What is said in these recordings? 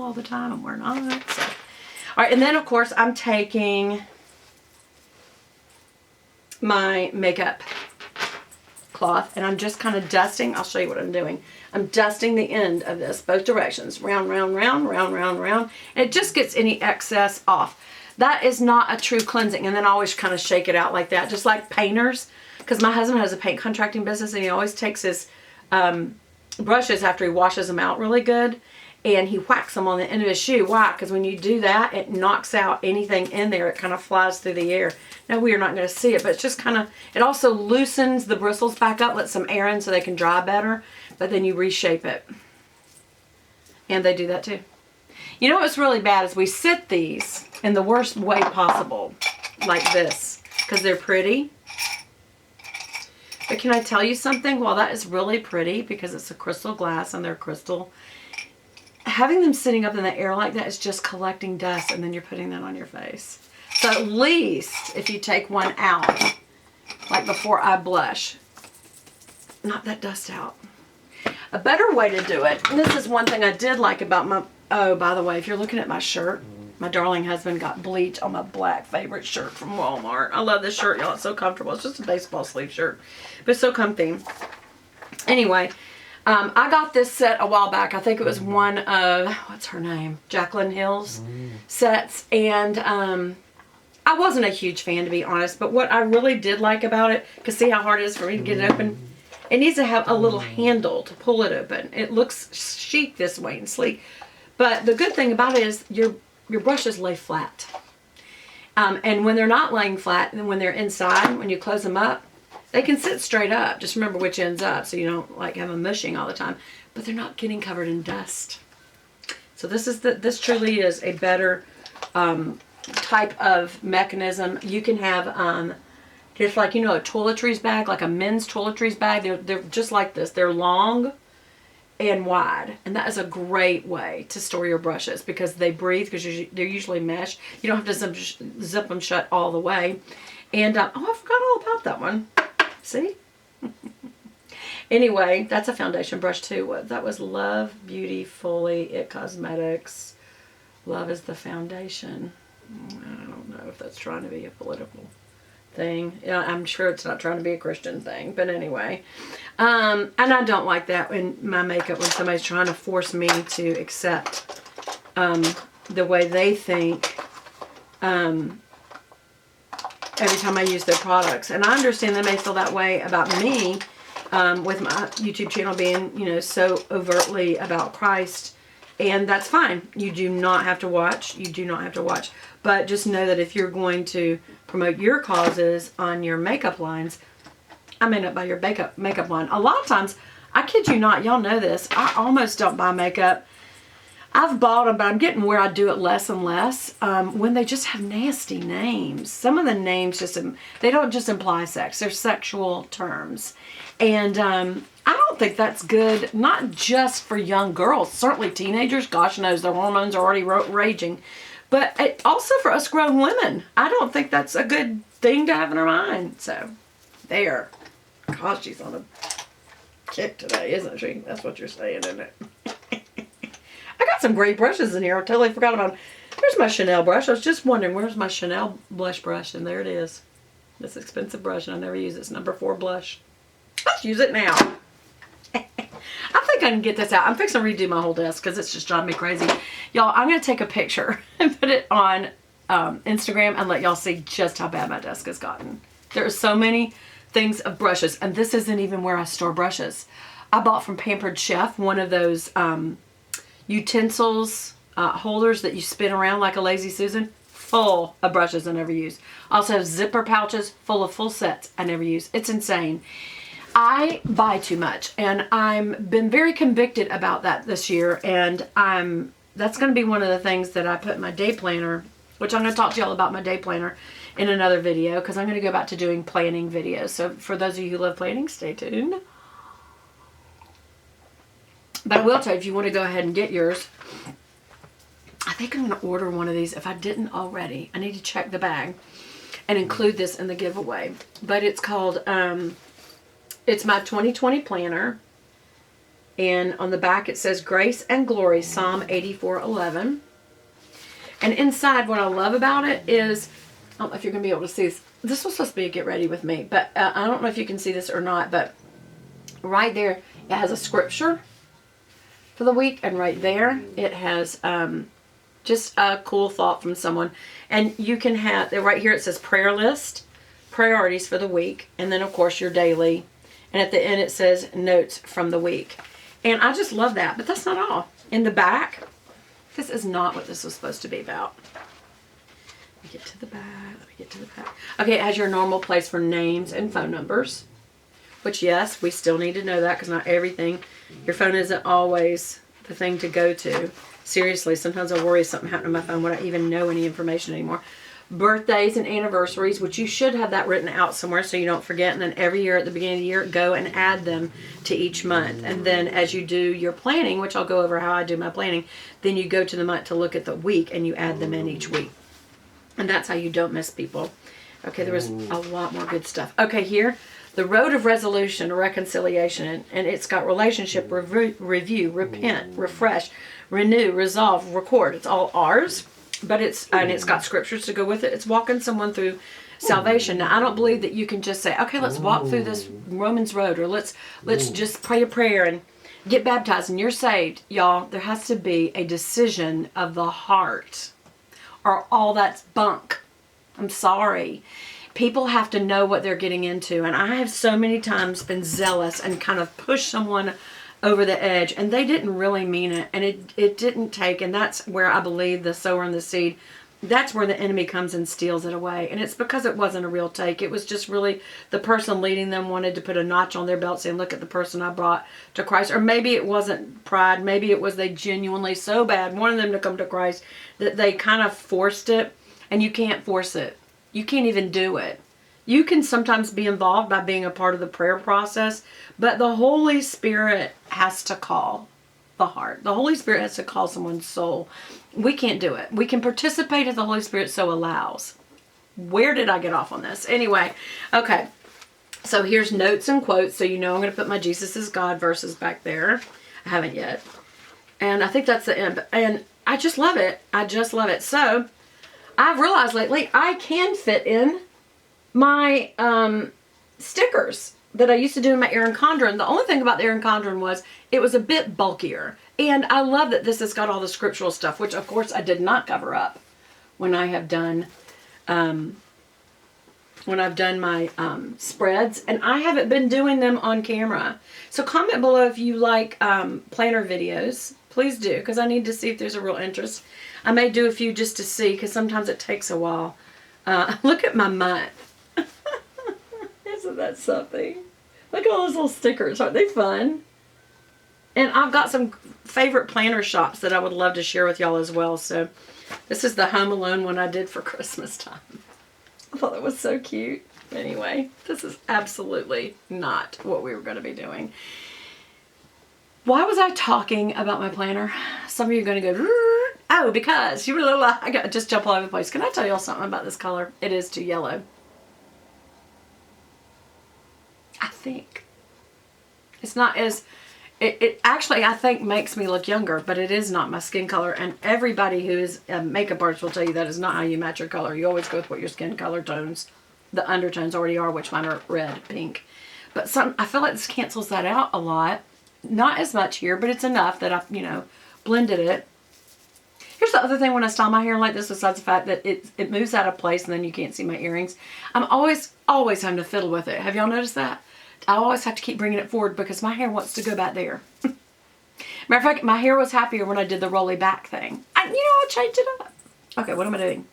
all the time and we're not. So. All right, and then of course I'm taking my makeup cloth and I'm just kind of dusting. I'll show you what I'm doing. I'm dusting the end of this both directions, round, round, round, round, round, round. And it just gets any excess off. That is not a true cleansing. And then I always kind of shake it out like that, just like painters. Because my husband has a paint contracting business and he always takes his brushes after he washes them out really good. And he whacks them on the end of his shoe. Why? Because when you do that, it knocks out anything in there. It kind of flies through the air. Now, we are not going to see it, but it's just kind of, it also loosens the bristles back up, lets some air in so they can dry better, but then you reshape it. And they do that too. You know what's really bad is we sit these in the worst way possible, like this, because they're pretty. But can I tell you something? While that is really pretty because it's a crystal glass and they're crystal, having them sitting up in the air like that is just collecting dust and then you're putting that on your face. So at least if you take one out, like before I blush, knock that dust out. A better way to do it, and this is one thing I did like about my, oh, by the way, if you're looking at my shirt, my darling husband got bleach on my black favorite shirt from Walmart. I love this shirt, y'all. It's so comfortable. It's just a baseball sleeve shirt, but it's so comfy. Anyway, I got this set a while back. I think it was one of, what's her name? Jaclyn Hill's sets. And I wasn't a huge fan, to be honest. But what I really did like about it, because see how hard it is for me to get it open? It needs to have a little handle to pull it open. It looks chic this way and sleek. But the good thing about it is your brushes lay flat. And when they're not laying flat, and when they're inside, when you close them up, they can sit straight up. Just remember which end's up so you don't like have them mushing all the time. But they're not getting covered in dust. So this truly is a better type of mechanism. You can have just like, you know, a toiletries bag, like a men's toiletries bag. They're just like this. They're long and wide. And that is a great way to store your brushes because they breathe because they're usually mesh. You don't have to zip them shut all the way. And, oh, I forgot all about that one. See? Anyway, that's a foundation brush too. That was Love Beauty Fully It Cosmetics. Love is the foundation. I don't know if that's trying to be a political thing. Yeah, I'm sure it's not trying to be a Christian thing. But anyway. And I don't like that in my makeup when somebody's trying to force me to accept the way they think every time I use their products. And I understand they may feel that way about me with my YouTube channel being, you know, so overtly about Christ. And that's fine. You do not have to watch. You do not have to watch. But just know that if you're going to promote your causes on your makeup lines, I may not buy your makeup line. A lot of times, I kid you not, y'all know this, I almost don't buy makeup. I've bought them, but I'm getting where I do it less and less when they just have nasty names. Some of the names they don't just imply sex. They're sexual terms. And I don't think that's good, not just for young girls. Certainly teenagers, gosh knows their hormones are already raging. But also for us grown women. I don't think that's a good thing to have in our mind. So, there. Gosh, she's on a kick today, isn't she? That's what you're saying, isn't it? I got some great brushes in here. I totally forgot about them. There's my Chanel brush. I was just wondering, where's my Chanel blush brush? And there it is. This expensive brush, and I never use it. It's number 4 blush. Let's use it now. I think I can get this out. I'm fixing to redo my whole desk because it's just driving me crazy. Y'all, I'm going to take a picture and put it on Instagram and let y'all see just how bad my desk has gotten. There are so many things of brushes, and this isn't even where I store brushes. I bought from Pampered Chef one of those utensils holders that you spin around like a Lazy Susan, full of brushes I never use. I also have zipper pouches full of full sets I never use. It's insane. I buy too much, and I've been very convicted about that this year, and that's going to be one of the things that I put in my day planner, which I'm going to talk to y'all about my day planner in another video, because I'm going to go back to doing planning videos. So for those of you who love planning, stay tuned. But I will tell you, if you want to go ahead and get yours, I think I'm going to order one of these. If I didn't already, I need to check the bag and include this in the giveaway. But it's called, it's my 2020 planner. And on the back it says Grace and Glory, Psalm 84:11. And inside, what I love about it is, I don't know if you're going to be able to see this. This was supposed to be a get ready with me, but I don't know if you can see this or not, but right there it has a scripture for the week, and right there it has just a cool thought from someone. And you can have, right here it says prayer list, priorities for the week, and then of course your daily, and at the end it says notes from the week. And I just love that, but that's not all. In the back, this is not what this was supposed to be about. Let me get to the back. Okay, it has your normal place for names and phone numbers, which, yes, we still need to know that because not everything, your phone isn't always the thing to go to. Seriously, sometimes I worry if something happened to my phone. Would I even know any information anymore? Birthdays and anniversaries, which you should have that written out somewhere so you don't forget. And then every year at the beginning of the year, go and add them to each month. And then as you do your planning, which I'll go over how I do my planning, then you go to the month to look at the week and you add them in each week. And that's how you don't miss people. Okay, there was a lot more good stuff. Okay, here, the road of resolution or reconciliation. And it's got relationship, review, repent, refresh, renew, resolve, record. It's all R's. But it's got scriptures to go with it. It's walking someone through salvation. Now, I don't believe that you can just say, okay, let's walk through this Romans road, or let's just pray a prayer and get baptized and you're saved. Y'all, there has to be a decision of the heart, or all that's bunk. I'm sorry. People have to know what they're getting into. And I have so many times been zealous and kind of pushed someone over the edge, and they didn't really mean it, and it didn't take. And that's where I believe the sower and the seed, that's where the enemy comes and steals it away. And it's because it wasn't a real take. It was just really the person leading them wanted to put a notch on their belt saying, look at the person I brought to Christ. Or maybe it wasn't pride. Maybe it was they genuinely so bad wanted them to come to Christ that they kind of forced it. And you can't force it. You can't even do it. You can sometimes be involved by being a part of the prayer process, but the Holy Spirit has to call the heart. The Holy Spirit has to call someone's soul. We can't do it. We can participate if the Holy Spirit so allows. Where did I get off on this? Anyway, okay. So here's notes and quotes. So you know I'm going to put my Jesus is God verses back there. I haven't yet. And I think that's the end. And I just love it. I just love it. So I've realized lately I can fit in my stickers that I used to do in my Erin Condren. The only thing about the Erin Condren was it was a bit bulkier. And I love that this has got all the scriptural stuff, which of course I did not cover up when I have done my spreads, and I haven't been doing them on camera. So comment below if you like planner videos. Please do, because I need to see if there's a real interest. I may do a few just to see, because sometimes it takes a while. Look at my month. Isn't that something? Look at all those little stickers. Aren't they fun? And I've got some favorite planner shops that I would love to share with y'all as well. So this is the Home Alone one I did for Christmas time. I thought that was so cute. Anyway, this is absolutely not what we were going to be doing. Why was I talking about my planner? Some of you are going to go, oh, because I got just jump all over the place. Can I tell y'all something about this color? It is too yellow. I think. It's not as, it actually I think makes me look younger, but it is not my skin color. And everybody who is a makeup artist will tell you that is not how you match your color. You always go with what your skin color tones, the undertones already are, which mine are red, pink. But I feel like this cancels that out a lot. Not as much here, but it's enough that I, blended it. Here's the other thing when I style my hair like this, besides the fact that it moves out of place and then you can't see my earrings. I'm always having to fiddle with it. Have y'all noticed that? I always have to keep bringing it forward because my hair wants to go back there. Matter of fact, my hair was happier when I did the rolly back thing. I changed it up. Okay, what am I doing?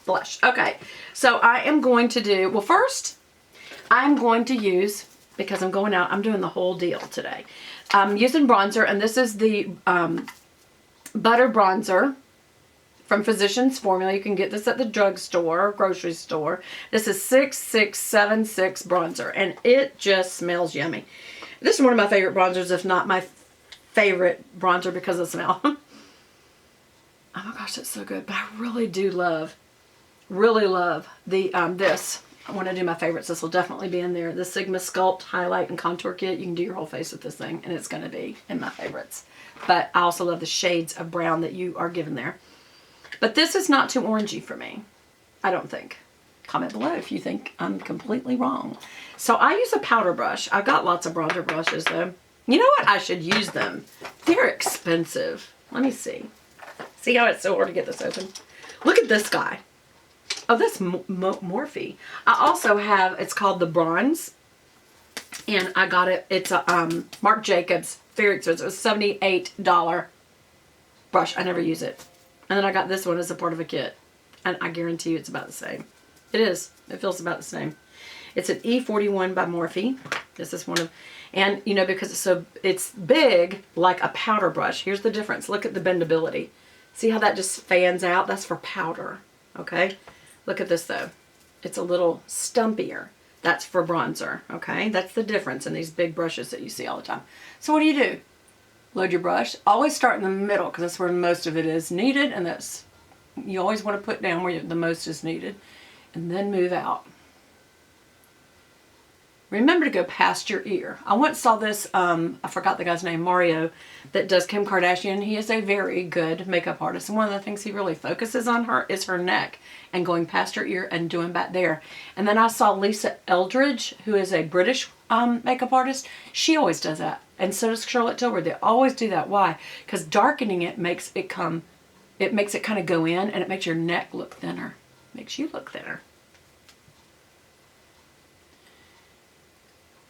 Blush. Okay, so I am going to do, well first, I'm going to use, because I'm going out, I'm doing the whole deal today. I'm using bronzer, and this is the Butter Bronzer from Physicians Formula. You can get this at the drugstore or grocery store. This is 6676 bronzer, and it just smells yummy. This is one of my favorite bronzers, if not my favorite bronzer because of the smell. Oh my gosh, that's so good. But I really do really love the this. when I do my favorites, this will definitely be in there. The Sigma Sculpt Highlight and Contour Kit. You can do your whole face with this thing, and it's going to be in my favorites. But I also love the shades of brown that you are given there. But this is not too orangey for me, I don't think. Comment below if you think I'm completely wrong. So I use a powder brush. I've got lots of bronzer brushes, though. You know what? I should use them. They're expensive. Let me see. See how it's so hard to get this open? Look at this guy. Oh, that's Morphe. I also have, it's called the Bronze. And I got it, it's a Marc Jacobs, very expensive. It was $78 brush. I never use it. And then I got this one as a part of a kit. And I guarantee you it's about the same. It is. It feels about the same. It's an E41 by Morphe. This is one of, and you know, because it's big like a powder brush. Here's the difference. Look at the bendability. See how that just fans out? That's for powder. Okay. Look at this though. It's a little stumpier. That's for bronzer. Okay. That's the difference in these big brushes that you see all the time. So what do? Load your brush. Always start in the middle because that's where most of it is needed, and that's, you always want to put down where the most is needed, and then move out. Remember to go past your ear. I once saw this, I forgot the guy's name, Mario, that does Kim Kardashian. He is a very good makeup artist. And one of the things he really focuses on her is her neck and going past her ear and doing back there. And then I saw Lisa Eldridge, who is a British makeup artist. She always does that. And so does Charlotte Tilbury. They always do that. Why? Because darkening it makes it kind of go in, and it makes your neck look thinner. Makes you look thinner.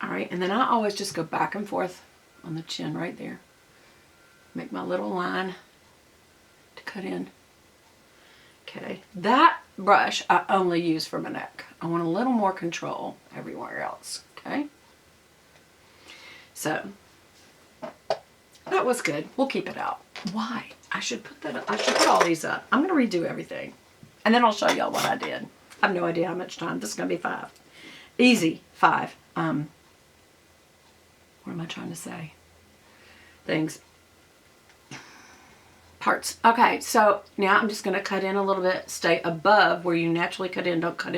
All right, and then I always just go back and forth on the chin right there. Make my little line to cut in. Okay, that brush I only use for my neck. I want a little more control everywhere else, okay? So, that was good. We'll keep it out. Why? I should put all these up. I'm going to redo everything. And then I'll show y'all what I did. I have no idea how much time. This is going to be 5. Easy 5. What am I trying to say? Things. Parts. Okay, so now I'm just going to cut in a little bit. Stay above where you naturally cut in. Don't cut in